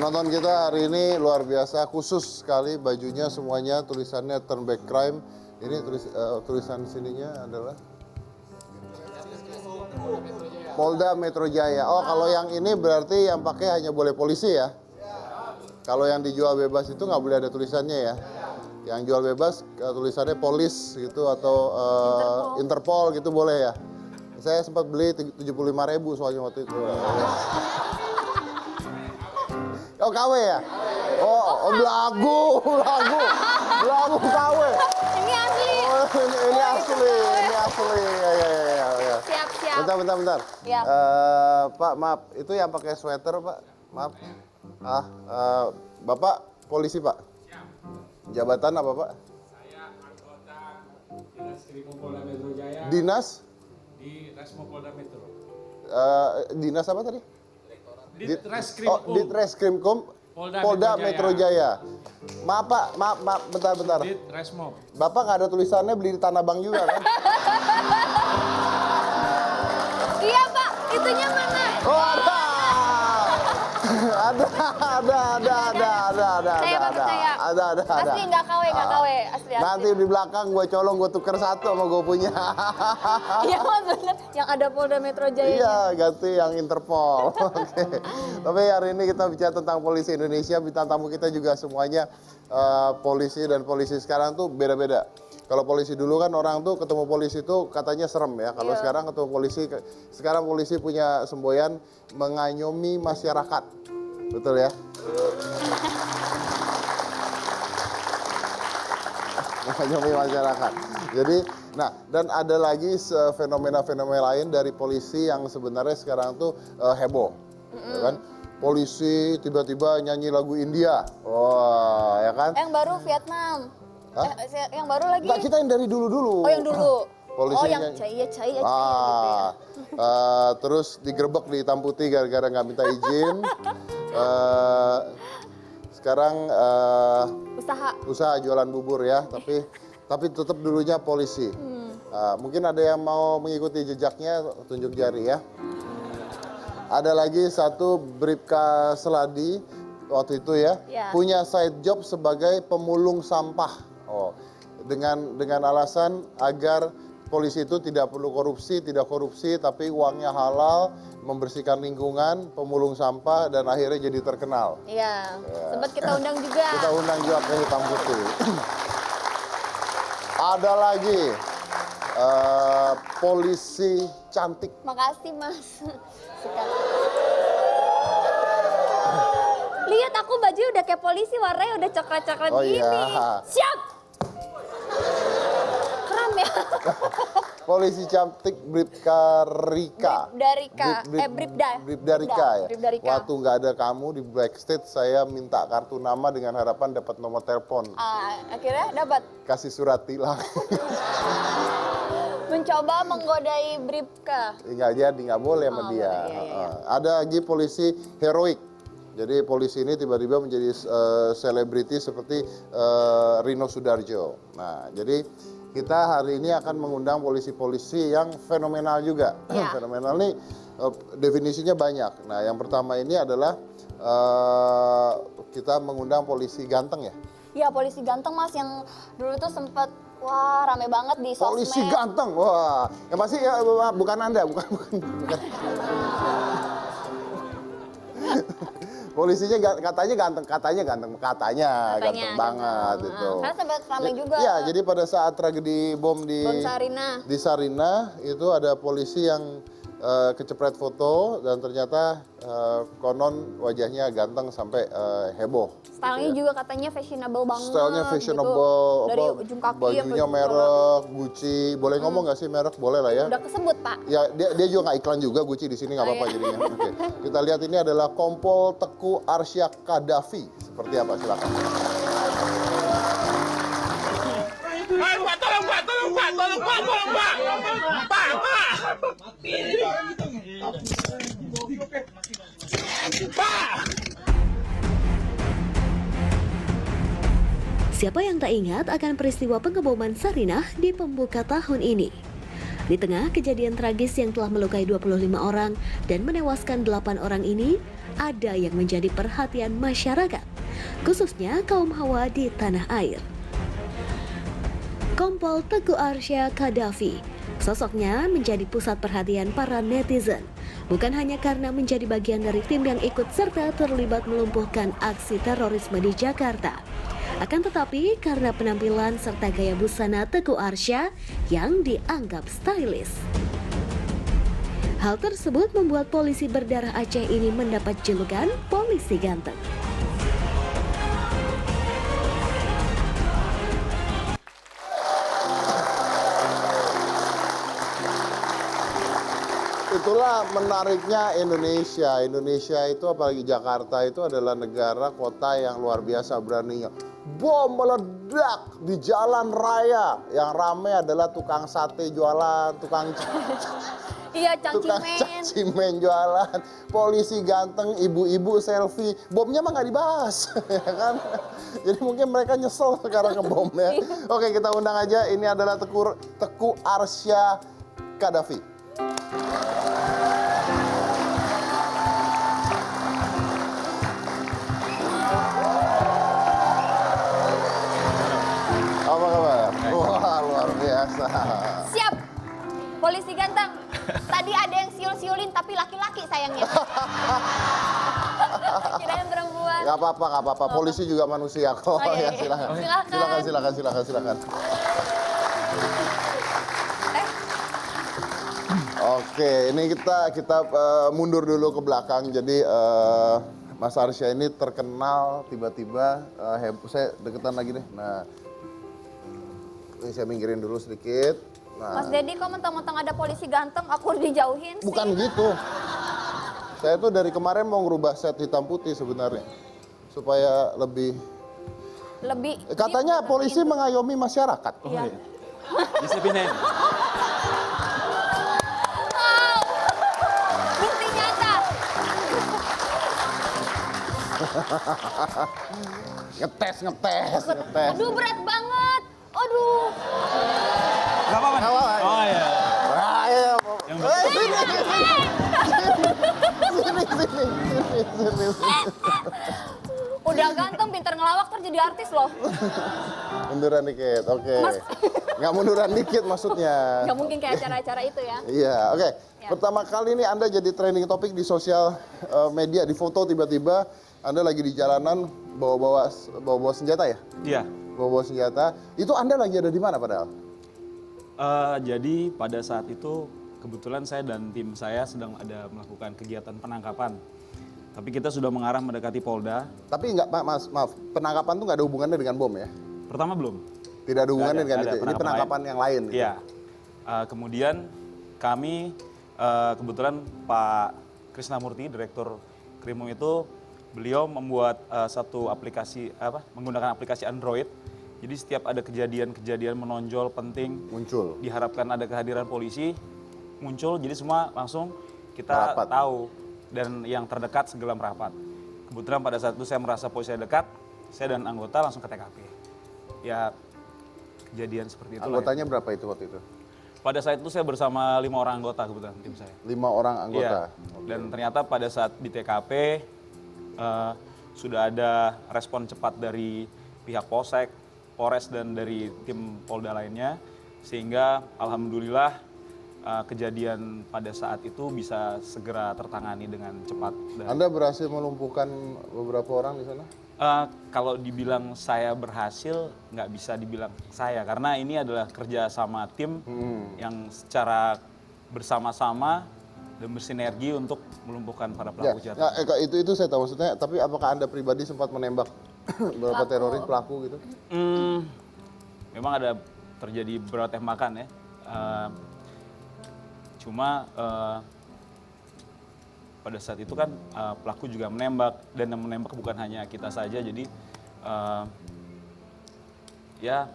Penonton kita hari ini luar biasa, khusus sekali bajunya semuanya tulisannya Turn Back Crime. Ini tulisan sininya adalah Polda Metro Jaya. Oh, kalau yang ini berarti yang pakai hanya boleh polisi ya? Kalau yang dijual bebas itu nggak boleh ada tulisannya ya? Yang jual bebas tulisannya polis gitu atau Interpol gitu boleh ya? Saya sempat beli 75.000 soalnya waktu itu. Oh, KW ya? Oh, belagu KW. Ini asli. Oh, ini asli. Ya. Siap. Bentar. Ya. Pak, maaf, itu yang pakai sweater, Pak. Maaf. Bapak polisi, Pak? Siap. Jabatan apa, Pak? Saya anggota Dinas Krimum Polda Metro Jaya. Dinas? Di Resmo Polda Metro. Dinas apa tadi? Ditreskrimum Polda Metro Jaya. Maaf, Pak. Maaf. Bentar. Ditresmo. Bapak nggak ada tulisannya beli di Tanah Abang juga, kan? Iya, Pak. Itunya mana? Oh, ada. Saya Pak percaya. Ada. Asli nggak KW. Asli. Nanti di belakang gue colong, gue tuker satu sama gue punya. Iya, Mas, bener. Yang ada Polda Metro Jaya. Iya, ganti yang Interpol. Oke. Tapi hari ini kita bicara tentang polisi Indonesia. Bintang tamu kita juga semuanya polisi, dan polisi sekarang tuh beda-beda. Kalau polisi dulu kan orang tuh ketemu polisi tuh katanya serem ya. Kalau sekarang ketemu polisi, sekarang polisi punya semboyan mengayomi masyarakat. Betul ya? Mengayomi masyarakat. Jadi, nah, dan ada lagi fenomena-fenomena lain dari polisi yang sebenarnya sekarang tuh heboh. Ya kan? Polisi tiba-tiba nyanyi lagu India. Wah, ya kan? Yang baru Vietnam. Yang baru lagi. Enggak, kita yang dari dulu-dulu. Oh, yang dulu. Polisi oh, yang caya gitu ya. Terus digerebek di hitam putih gara-gara nggak minta izin. Sekarang usaha jualan bubur ya, tapi tetap dulunya polisi. Mungkin ada yang mau mengikuti jejaknya, tunjuk jari ya. Ada lagi satu Bribka Seladi waktu itu ya, punya side job sebagai pemulung sampah. Oh, dengan alasan agar polisi itu tidak perlu tidak korupsi, tapi uangnya halal, membersihkan lingkungan, pemulung sampah, dan akhirnya jadi terkenal. Iya, sempat kita undang juga. Kita undang juga ke hitam putih. Ada lagi polisi cantik. Makasih, Mas. Lihat aku baju udah kayak polisi, warnanya udah coklat-coklat gini. Iya. Siap. Keren ya. Polisi cantik Bribka Rika. Bribda Rika ya. Bribda Rika. Waktu nggak ada kamu di backstage, saya minta kartu nama dengan harapan dapat nomor telepon. Akhirnya dapat. Kasih surat tilang. Mencoba menggodai Bribka. Nggak jadi, nggak boleh sama dia. Iya. Ada lagi polisi heroik. Jadi polisi ini tiba-tiba menjadi selebriti seperti Rino Sudarjo. Nah, jadi kita hari ini akan mengundang polisi-polisi yang fenomenal juga. Fenomenal ini definisinya banyak. Nah, yang pertama ini adalah kita mengundang polisi ganteng ya. Iya, polisi ganteng, Mas, yang dulu tuh sempat rame banget di sosmed. Polisi ganteng, wah. Yang pasti ya, bukan Anda, bukan. Polisinya katanya ganteng ganteng banget itu. Karena sempat ramai juga. Iya, jadi pada saat tragedi bom di Sarina itu ada polisi yang kecepret foto, dan ternyata konon wajahnya ganteng sampai heboh. Stylenya juga katanya fashionable banget. Stylenya fashionable, gitu. Dari ujung kaki bajunya merek Gucci. Boleh ngomong nggak sih merek? Boleh lah ya. Udah kesebut, Pak. Ya, dia juga nggak iklan juga Gucci di sini, nggak apa-apa jadinya. Oke. Kita lihat ini adalah Kompol Teku Arsyak Kadafi. Seperti apa? Silakan. Pak, tolong Pak. Siapa yang tak ingat akan peristiwa pengeboman Sarinah di pembuka tahun ini? Di tengah kejadian tragis yang telah melukai 25 orang dan menewaskan 8 orang ini, ada yang menjadi perhatian masyarakat, khususnya kaum Hawa di tanah air. Kompol Teguh Arsya Qaddafi, sosoknya menjadi pusat perhatian para netizen, bukan hanya karena menjadi bagian dari tim yang ikut serta terlibat melumpuhkan aksi terorisme di Jakarta. Akan tetapi karena penampilan serta gaya busana Teguh Arsya yang dianggap stylish. Hal tersebut membuat polisi berdarah Aceh ini mendapat julukan polisi ganteng. Itulah menariknya Indonesia. Indonesia itu apalagi Jakarta itu adalah negara kota yang luar biasa beraninya. Bom meledak di jalan raya. Yang ramai adalah tukang sate jualan, tukang Iya, tukang cacimen. cacimen jualan, polisi ganteng, ibu-ibu selfie. Bomnya mah nggak dibahas, ya kan? Jadi mungkin mereka nyesel sekarang ngebomnya. Oke, kita undang aja. Ini adalah Teguh Arsya Qaddafi. Apa kabar? Wah, luar biasa. Siap. Polisi ganteng. Tadi ada yang siul-siulin tapi laki-laki sayangnya. Kirain perempuan. Gak apa-apa. Polisi juga manusia kok. Oh, iya, Ya, silakan. Silakan. Oke, ini kita mundur dulu ke belakang. Jadi Mas Arsya ini terkenal tiba-tiba heboh. Saya deketan lagi deh. Nah, ini saya minggirin dulu sedikit. Nah, Mas Dedi kok mentang-mentang ada polisi ganteng aku dijauhin sih? bukan gitu. Saya tuh dari kemarin mau ngerubah set hitam putih sebenarnya. Supaya lebih... Katanya polisi mengayomi masyarakat. Oh iya. Bisa pindahin. Bukti nyata. Ngetes. Aduh berat banget. Aduh. Gak apa-apa. Oh iya. Ayo. Yang Sini. Udah ganteng, pintar ngelawak, ntar jadi artis loh. Munduran dikit, oke. Nggak munduran dikit maksudnya. Gak mungkin kayak acara-acara itu ya. Iya, oke. Ya. Pertama kali ini Anda jadi trending topik di sosial media, di foto tiba-tiba Anda lagi di jalanan bawa senjata ya? Iya. Bawa senjata. Itu Anda lagi ada di mana padahal? Jadi pada saat itu kebetulan saya dan tim saya sedang ada melakukan kegiatan penangkapan. Tapi kita sudah mengarah mendekati Polda. Tapi nggak, maaf, penangkapan tuh nggak ada hubungannya dengan bom ya? Pertama belum. Tidak ada hubungannya dengan Nggak ada itu. Ini penangkapan yang lain. Gitu. Iya. Kemudian kami kebetulan Pak Krisnamurti, Direktur Krimum itu, beliau membuat satu aplikasi menggunakan aplikasi Android. Jadi setiap ada kejadian-kejadian menonjol penting, Muncul. diharapkan ada kehadiran polisi, muncul. Jadi semua langsung kita Merapat. tahu dan yang terdekat segera merapat. Kebetulan pada saat itu saya merasa polisi dekat, saya dan anggota langsung ke TKP. Ya kejadian seperti itu. Anggotanya berapa itu waktu itu? Pada saat itu saya bersama 5 orang anggota kebetulan tim saya. 5 orang anggota. Iya. Dan ternyata pada saat di TKP sudah ada respon cepat dari pihak Polsek, Polres dan dari tim Polda lainnya, sehingga alhamdulillah kejadian pada saat itu bisa segera tertangani dengan cepat. Anda berhasil melumpuhkan beberapa orang di sana? Kalau dibilang saya berhasil, nggak bisa dibilang saya, karena ini adalah kerja sama tim yang secara bersama-sama dan bersinergi untuk melumpuhkan para pelaku kejahatan. Itu saya tahu maksudnya. Tapi apakah Anda pribadi sempat menembak beberapa teroris pelaku gitu? Memang ada terjadi beberapa tembakan ya. Cuma pada saat itu kan pelaku juga menembak, dan yang menembak bukan hanya kita saja. Jadi ya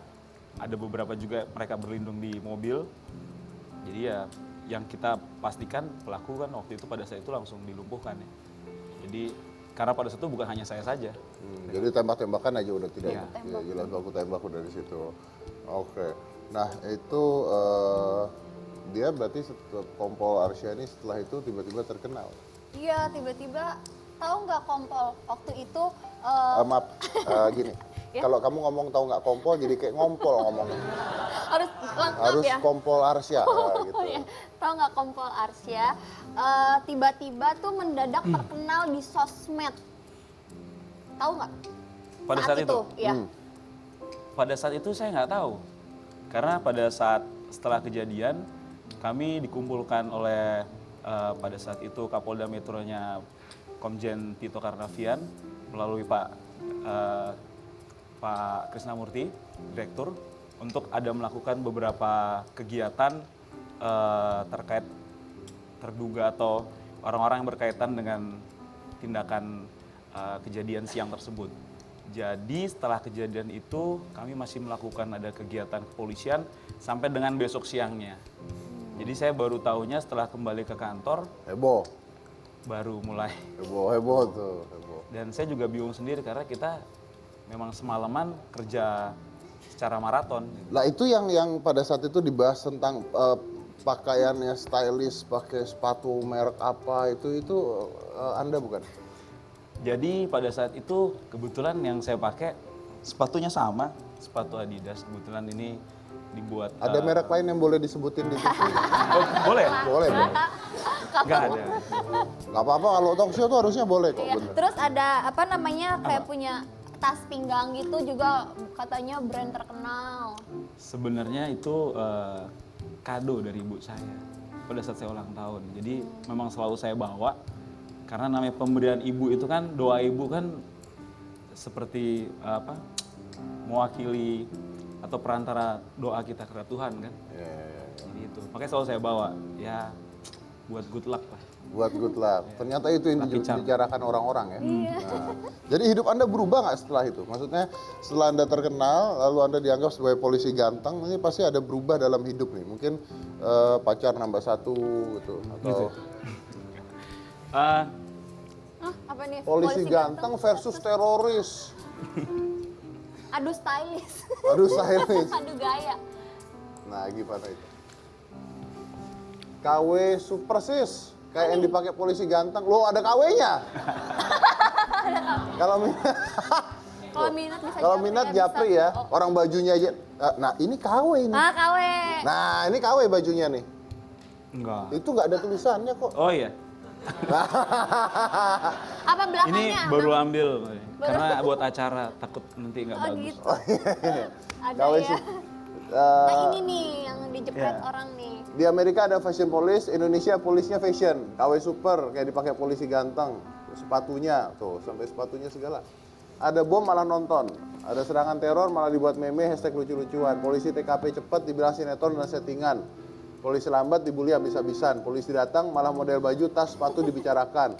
ada beberapa juga mereka berlindung di mobil. Jadi ya yang kita pastikan pelaku kan waktu itu pada saat itu langsung dilumpuhkan ya. Jadi karena pada saat itu bukan hanya saya saja. Jadi tembak-tembakan aja udah tidak Iya. ya, jelas baku tembak udah di situ. Oke. Nah, itu dia berarti Kompol Arsya ini setelah itu tiba-tiba terkenal. Iya, tiba-tiba tahu nggak Kompol waktu itu Maaf, gini. Kalau kamu ngomong tahu nggak Kompol, jadi kayak ngompol ngomongnya. harus lengkap Harus ya. Kompol Arsya gitu. Iya. Tahu nggak Kompol Arsya tiba-tiba tuh mendadak terkenal di sosmed. Tahu nggak? Pada saat itu? Iya. Pada saat itu saya nggak tahu. Karena pada saat setelah kejadian, kami dikumpulkan oleh pada saat itu Kapolda Metronya Komjen Tito Karnavian melalui Pak Krisnamurti, Direktur, untuk ada melakukan beberapa kegiatan terkait terduga atau orang-orang yang berkaitan dengan tindakan kejadian siang tersebut. Jadi setelah kejadian itu kami masih melakukan ada kegiatan kepolisian sampai dengan besok siangnya. Jadi saya baru tahunya setelah kembali ke kantor. Heboh. Baru mulai. Heboh tuh. Heboh. Dan saya juga bingung sendiri karena kita memang semalaman kerja secara maraton. Lah itu yang pada saat itu dibahas tentang pakaiannya stylish, pakai sepatu merek apa itu Anda bukan? Jadi pada saat itu kebetulan yang saya pakai sepatunya sama, sepatu Adidas. Kebetulan ini dibuat. Ada merek lain yang boleh disebutin di TV? Oh, boleh? Boleh. Nggak ada. Nggak apa-apa, kalau talk show tuh harusnya boleh kok. Iya. Bener. Terus ada apa namanya kayak punya tas pinggang gitu juga katanya brand terkenal. Sebenarnya itu kado dari ibu saya pada saat saya ulang tahun. Jadi memang selalu saya bawa karena namanya pemberian ibu itu kan, doa ibu kan seperti apa, mewakili atau perantara doa kita kepada Tuhan kan. Jadi itu makanya selalu saya bawa ya buat good luck lah. Buat good luck. Ternyata itu yang dibicarakan orang-orang ya. Nah, jadi hidup Anda berubah nggak setelah itu? Maksudnya setelah Anda terkenal, lalu Anda dianggap sebagai polisi ganteng, ini pasti ada berubah dalam hidup nih. Mungkin pacar nambah satu gitu. Atau Apa nih? polisi ganteng versus teroris. Aduh stylish. Aduh stylish. Aduh gaya. Nah gimana itu? KW super sis. Kayak yang dipakai polisi ganteng. Loh ada KW-nya? Kalau minat bisa kalau minat japri ya. Orang bajunya aja. Nah ini KW ini. Ah KW. Nah ini KW bajunya nih. Enggak. Itu nggak ada tulisannya kok. Oh iya. Apa belakangnya? Ini baru ambil karena buat acara, takut nanti nggak bagus. Gitu. Ada KW ya. sih. Nah ini nih yang dijepret Ya. orang nih. Di Amerika ada fashion police, Indonesia polisnya fashion. KW super kayak dipakai polisi ganteng. Sepatunya tuh sampai sepatunya segala. Ada bom malah nonton. Ada serangan teror malah dibuat meme hashtag lucu-lucuan. Polisi TKP cepat dibilang sinetron dan settingan. Polisi lambat dibully habis-habisan. Polisi datang malah model baju, tas, sepatu dibicarakan.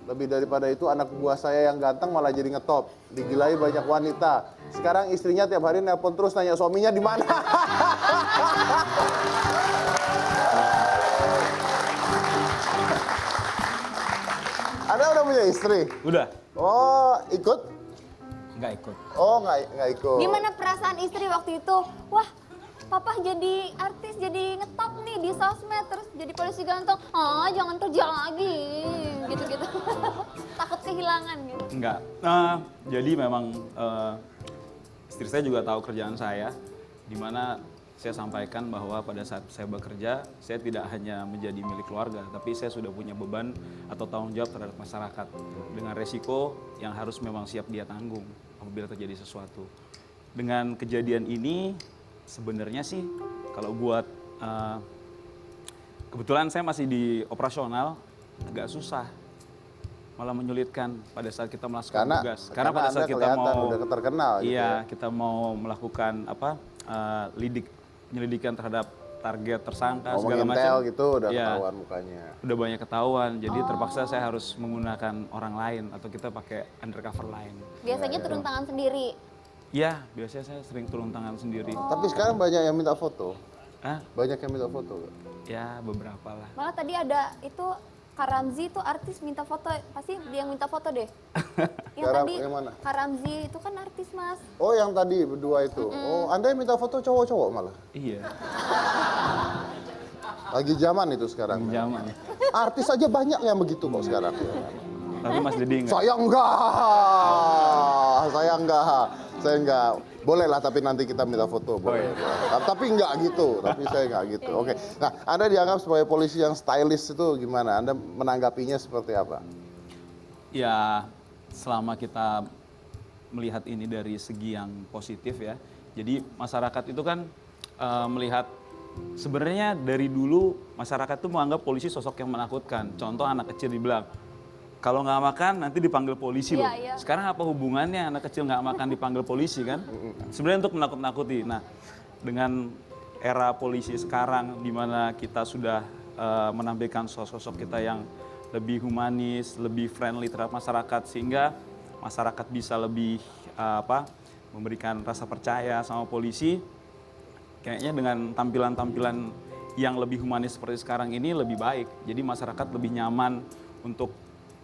Lebih daripada itu anak buah saya yang ganteng malah jadi ngetop. Digilai banyak wanita. Sekarang istrinya tiap hari nelpon terus nanya suaminya di mana. Anda udah punya istri? Udah? Oh, ikut? Nggak ikut. Oh, nggak ikut. Gimana perasaan istri waktu itu? Wah, papa jadi artis, jadi ngetop nih di sosmed, terus jadi polisi ganteng. Ah, jangan kerja lagi, gitu-gitu. Takut kehilangan gitu. Enggak. Jadi memang istri saya juga tahu kerjaan saya, di mana saya sampaikan bahwa pada saat saya bekerja, saya tidak hanya menjadi milik keluarga, tapi saya sudah punya beban atau tanggung jawab terhadap masyarakat dengan resiko yang harus memang siap dia tanggung apabila terjadi sesuatu. Dengan kejadian ini, sebenarnya sih kalau buat kebetulan saya masih di operasional, agak susah, malah menyulitkan pada saat kita melakukan tugas. Karena pada saat kita mau udah terkenal gitu ya. kita mau melakukan penyelidikan terhadap target tersangka segala macam gitu udah ya, ketahuan mukanya. udah banyak ketahuan, jadi terpaksa saya harus menggunakan orang lain atau kita pakai undercover lain. Biasanya turun tangan sendiri. Ya, biasanya saya sering turun tangan sendiri. Tapi sekarang banyak yang minta foto. Ah, Banyak yang minta foto. ya beberapa lah. Malah tadi ada itu Kak Ramzi itu artis minta foto, pasti dia yang minta foto deh. Yang tadi yang mana? Kak Ramzi itu kan artis mas. Oh yang tadi berdua itu. Oh Anda yang minta foto cowok-cowok malah. Iya. Lagi zaman itu sekarang. Zaman. Artis aja banyak yang begitu kok sekarang. Tapi Mas Dedi enggak. Saya enggak. Boleh lah, tapi nanti kita minta foto. Boleh. Tapi enggak gitu. Tapi saya enggak gitu. Oke. Nah, Anda dianggap sebagai polisi yang stylish itu gimana? Anda menanggapinya seperti apa? Ya, selama kita melihat ini dari segi yang positif ya. Jadi masyarakat itu kan melihat sebenarnya dari dulu masyarakat itu menganggap polisi sosok yang menakutkan. Contoh anak kecil dibilang, kalau nggak makan nanti dipanggil polisi loh. Sekarang apa hubungannya anak kecil nggak makan dipanggil polisi kan? Sebenarnya untuk menakut-nakuti. Nah, dengan era polisi sekarang di mana kita sudah menampilkan sosok-sosok kita yang lebih humanis, lebih friendly terhadap masyarakat sehingga masyarakat bisa lebih memberikan rasa percaya sama polisi. Kayaknya dengan tampilan-tampilan yang lebih humanis seperti sekarang ini lebih baik. Jadi masyarakat lebih nyaman untuk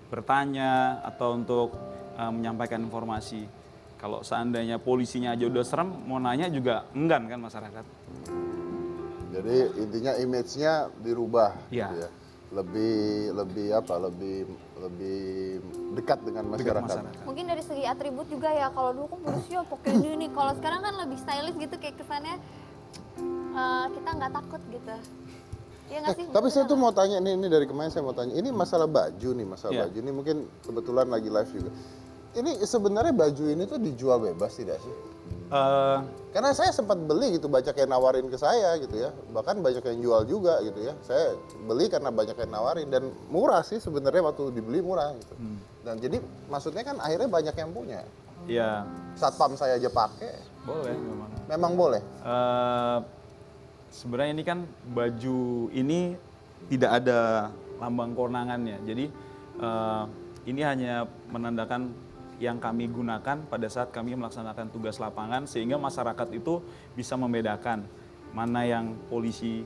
bertanya atau untuk menyampaikan informasi. Kalau seandainya polisinya aja udah serem, mau nanya juga enggan kan masyarakat. Jadi intinya image-nya dirubah. Iya. Gitu ya. Lebih dekat dengan masyarakat. Mungkin dari segi atribut juga ya, kalau dulu kan polisi pakai ini nih, kalau sekarang kan lebih stylish gitu, kayak kesannya kita nggak takut gitu. Ya nggak sih? Tapi saya tuh mau tanya, ini dari kemarin saya mau tanya, ini masalah baju nih, baju ini mungkin kebetulan lagi live juga. Ini sebenarnya baju ini tuh dijual bebas tidak sih? Karena saya sempat beli gitu, banyak yang nawarin ke saya gitu ya, bahkan banyak yang jual juga gitu ya. Saya beli karena banyak yang nawarin dan murah sih sebenarnya, waktu dibeli murah gitu. Dan jadi maksudnya kan akhirnya banyak yang punya. Iya. Satpam saya aja pakai. Boleh memang. Memang boleh. Sebenarnya ini kan baju ini tidak ada lambang kewenangannya. Jadi ini hanya menandakan yang kami gunakan pada saat kami melaksanakan tugas lapangan sehingga masyarakat itu bisa membedakan mana yang polisi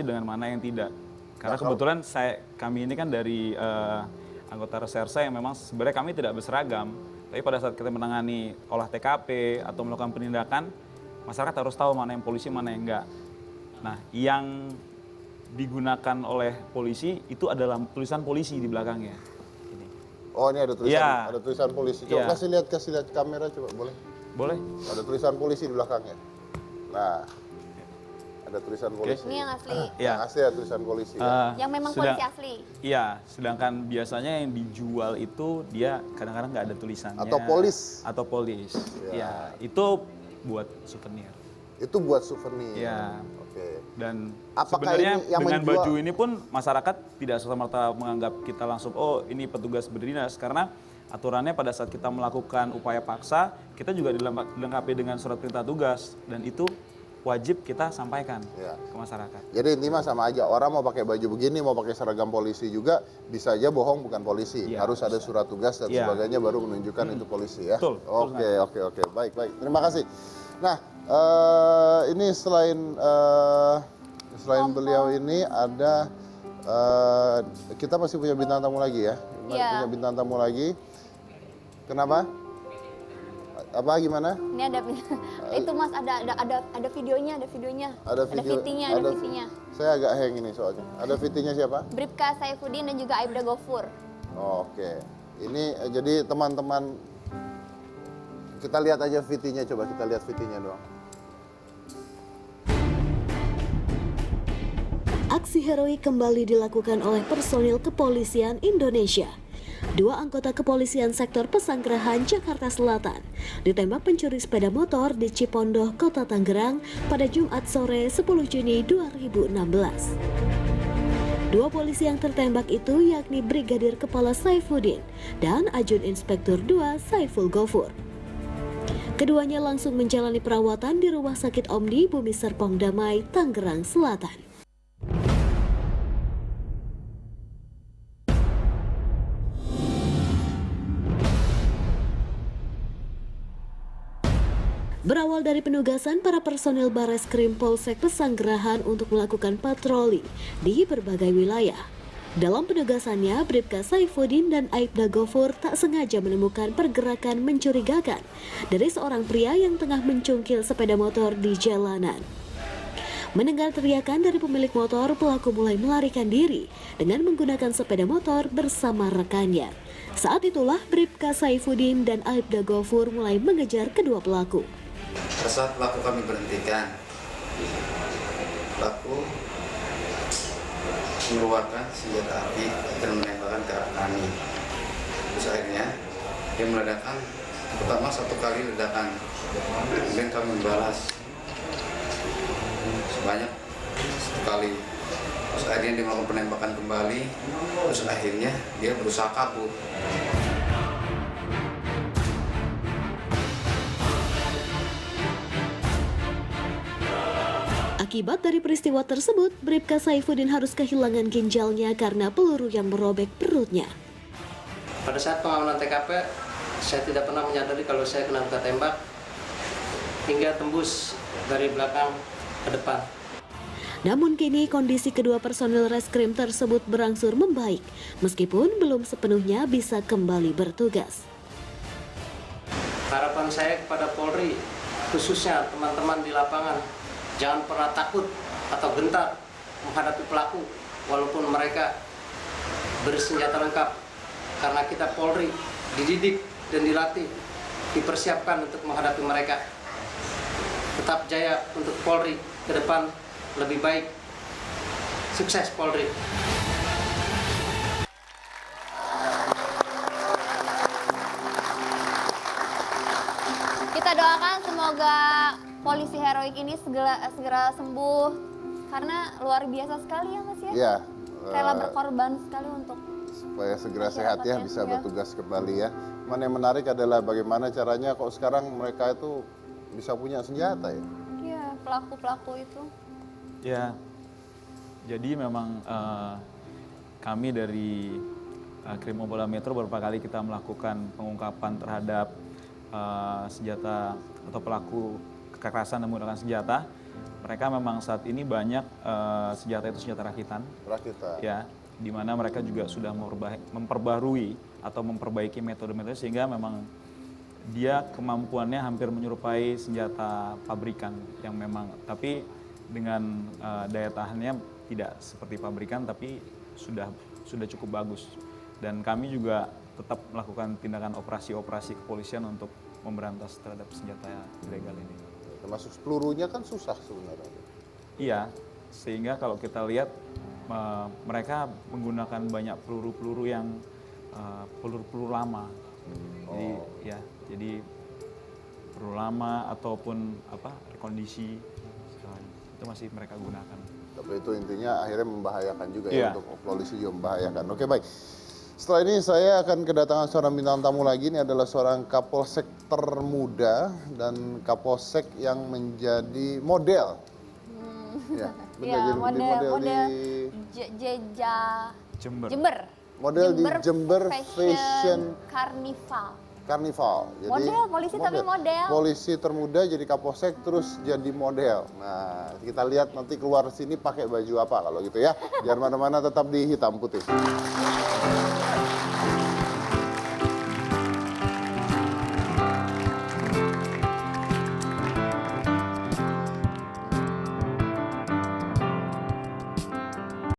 dengan mana yang tidak. Karena kebetulan kami ini kan dari anggota reserse yang memang sebenarnya kami tidak berseragam. Tapi pada saat kita menangani olah TKP atau melakukan penindakan, masyarakat harus tahu mana yang polisi, mana yang enggak. Nah, yang digunakan oleh polisi itu adalah tulisan polisi di belakangnya. Ini. Oh, ini ada tulisan polisi. Coba kasih lihat kamera coba, boleh? Boleh. Ada tulisan polisi di belakangnya. Nah, ada tulisan polisi. Ini yang asli. Yang asli ada tulisan polisi. Yang memang polisi asli. Iya, sedangkan biasanya yang dijual itu dia kadang-kadang nggak ada tulisannya. Atau polis. Atau polis. Ya, itu buat souvenir. Itu buat souvenir. Ya. Oke. Dan apakah sebenarnya ini yang dengan menjual... baju ini pun masyarakat tidak serta-merta menganggap kita langsung, oh ini petugas berdinas. Karena aturannya pada saat kita melakukan upaya paksa, kita juga dilengkapi dengan surat perintah tugas. Dan itu wajib kita sampaikan ke masyarakat. Jadi intinya sama aja, orang mau pakai baju begini, mau pakai seragam polisi juga, bisa aja bohong bukan polisi. Harus ada surat tugas dan sebagainya baru menunjukkan itu polisi ya. Betul. Oke. Baik. Terima kasih. Nah, ini selain beliau ini ada, kita masih punya bintang tamu lagi ya? Punya bintang tamu lagi. Kenapa? Apa gimana? Ini ada itu Mas, ada videonya, Ada VT-nya. Saya agak hang ini soalnya. Ada VT-nya siapa? Bribka Saifuddin dan juga Aibda Gofur. Oke. Ini jadi teman-teman, kita lihat aja VT-nya, coba kita lihat VT-nya doang. Aksi heroik kembali dilakukan oleh personil kepolisian Indonesia. 2 anggota kepolisian sektor Pesanggerahan, Jakarta Selatan ditembak pencuri sepeda motor di Cipondoh, Kota Tangerang pada Jumat sore 10 Juni 2016. 2 polisi yang tertembak itu yakni Brigadir Kepala Saifuddin dan Ajun Inspektur 2 Saiful Gofur. Keduanya langsung menjalani perawatan di Rumah Sakit Omni Bumi Serpong Damai, Tangerang Selatan. Berawal dari penugasan para personil Bareskrim Polsek Pesanggerahan untuk melakukan patroli di berbagai wilayah. Dalam penugasannya, Bribka Saifuddin dan Aibda Gofur tak sengaja menemukan pergerakan mencurigakan dari seorang pria yang tengah mencungkil sepeda motor di jalanan. Mendengar teriakan dari pemilik motor, pelaku mulai melarikan diri dengan menggunakan sepeda motor bersama rekannya. Saat itulah Bribka Saifuddin dan Aibda Gofur mulai mengejar kedua pelaku. Saat pelaku kami berhentikan, pelaku mengeluarkan senjata api dan menembakkan ke arah kami. Terus akhirnya dia meledakkan, pertama 1 kali ledakan, kemudian kami membalas sebanyak 1 kali. Terus akhirnya dia melakukan penembakan kembali, terus akhirnya dia berusaha kabur. Akibat dari peristiwa tersebut, Bribka Saifuddin harus kehilangan ginjalnya karena peluru yang merobek perutnya. Pada saat pengamanan TKP, saya tidak pernah menyadari kalau saya kena luka tembak hingga tembus dari belakang ke depan. Namun kini kondisi kedua personil reskrim tersebut berangsur membaik, meskipun belum sepenuhnya bisa kembali bertugas. Harapan saya kepada Polri, khususnya teman-teman di lapangan, jangan pernah takut atau gentar menghadapi pelaku walaupun mereka bersenjata lengkap. Karena kita Polri dididik dan dilatih, dipersiapkan untuk menghadapi mereka. Tetap jaya untuk Polri ke depan lebih baik. Sukses Polri. Kita doakan semoga polisi heroik ini segera sembuh karena luar biasa sekali ya Mas ya. Iya. Rela berkorban sekali untuk Supaya segera sehat ya, masyarakatnya, bisa ya. bertugas kembali ya. Cuman yang menarik adalah bagaimana caranya kok sekarang mereka itu bisa punya senjata ya. Iya, pelaku-pelaku itu. Ya, jadi memang kami dari Krimopolda Metro beberapa kali kita melakukan pengungkapan terhadap senjata atau pelaku kekerasan yang menggunakan senjata. Mereka memang saat ini banyak senjata itu senjata rakitan. Rakitan. Ya, di mana mereka juga sudah memperbarui atau memperbaiki metode-metode sehingga memang dia kemampuannya hampir menyerupai senjata pabrikan yang memang, tapi dengan daya tahannya tidak seperti pabrikan tapi sudah cukup bagus. Dan kami juga tetap melakukan tindakan operasi-operasi kepolisian untuk memberantas terhadap senjata ilegal ini. Termasuk pelurunya kan susah sebenarnya. Iya, sehingga kalau kita lihat mereka menggunakan banyak peluru-peluru yang peluru-peluru lama. Jadi ya, jadi peluru lama ataupun rekondisi itu masih mereka gunakan. Tapi itu intinya akhirnya membahayakan juga Iya. ya, untuk polisi juga membahayakan. Oke, baik. Setelah ini saya akan kedatangan seorang bintang tamu lagi. Ini adalah seorang Kapolsek termuda dan Kapolsek yang menjadi model. Ya, Iya, jadi model di Jember. model di Jember Fashion Carnival. Carnival. Model, polisi tapi model. Polisi termuda jadi Kapolsek terus jadi model. Nah, kita lihat nanti keluar sini pakai baju apa kalau gitu ya. Jangan mana-mana, tetap di Hitam Putih.